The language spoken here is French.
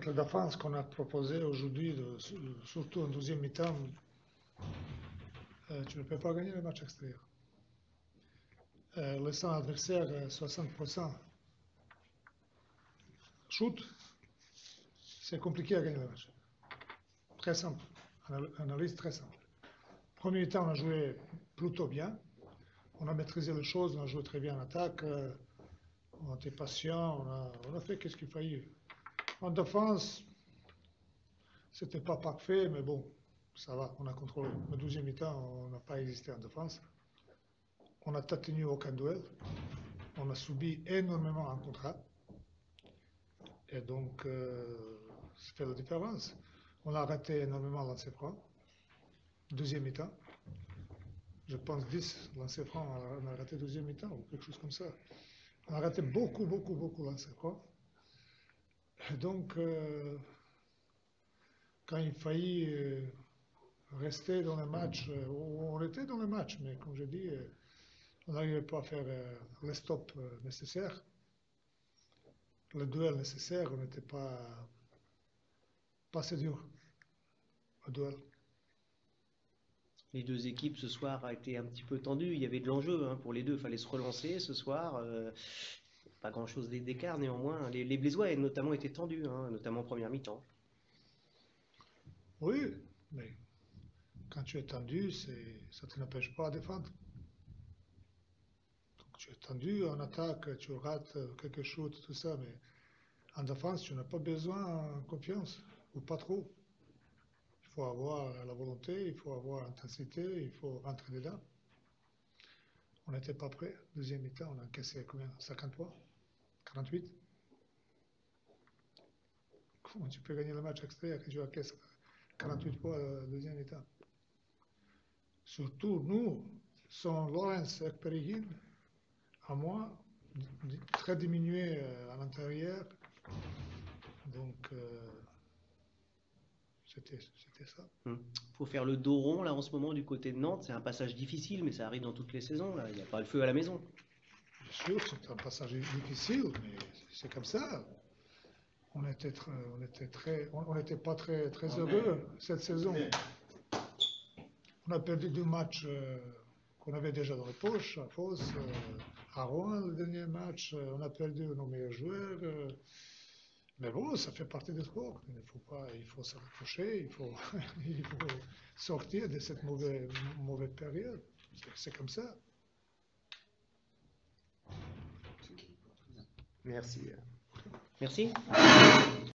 la défense qu'on a proposée aujourd'hui, surtout en deuxième mi-temps, tu ne peux pas gagner le match extérieur. Laissant l'adversaire 60% shoot, c'est compliqué à gagner le match. Très simple, analyse très simple. Premier mi-temps, on a joué plutôt bien. On a maîtrisé les choses, on a joué très bien en attaque. On a été patient, on a fait ce qu'il fallait. En défense, c'était pas parfait, mais bon, ça va, on a contrôlé. Le deuxième mi-temps, on n'a pas existé en défense. On n'a pas tenu aucun duel. On a subi énormément en contrat. Et donc, ça fait la différence. On a raté énormément lancers francs. Deuxième mi-temps. Je pense 10 lancers francs, on a raté deuxième mi-temps ou quelque chose comme ça. On a raté beaucoup lancers francs. Et donc, quand il faillit rester dans le match, on était dans le match, mais comme je dis, on n'arrivait pas à faire le stop nécessaire, le duel nécessaire, on n'était pas assez dur au duel. Les deux équipes ce soir a été un petit peu tendues, il y avait de l'enjeu pour les deux, il fallait se relancer ce soir. Pas grand-chose d'écart néanmoins. Les Blésois ont notamment été tendus, notamment en première mi-temps. Oui, mais quand tu es tendu, ça ne t'empêche pas à défendre. Donc, tu es tendu en attaque, tu rates quelque chose, tout ça, mais en défense, tu n'as pas besoin de confiance, ou pas trop. Il faut avoir la volonté, il faut avoir l'intensité, il faut rentrer dedans. On n'était pas prêt. Deuxième mi-temps, on a encaissé combien? 53? 48? Comment tu peux gagner le match extérieur quand tu encaisses 48 points à la deuxième mi-temps? Surtout, nous, sans Lawrence et Perigin, à moi, très diminué à l'intérieur. Donc, c'était ça. Faut faire le dos rond là en ce moment du côté de Nantes. C'est un passage difficile, mais ça arrive dans toutes les saisons. Là, il n'y a pas le feu à la maison. Bien sûr, c'est un passage difficile, mais c'est comme ça. On n'était pas très heureux cette saison. On a perdu 2 matchs qu'on avait déjà dans les poches, à Fos, à Rouen, le dernier match. On a perdu nos meilleurs joueurs. Mais bon, ça fait partie du sport. Il faut se raccrocher, il faut sortir de cette mauvaise période. C'est comme ça. Merci. Merci.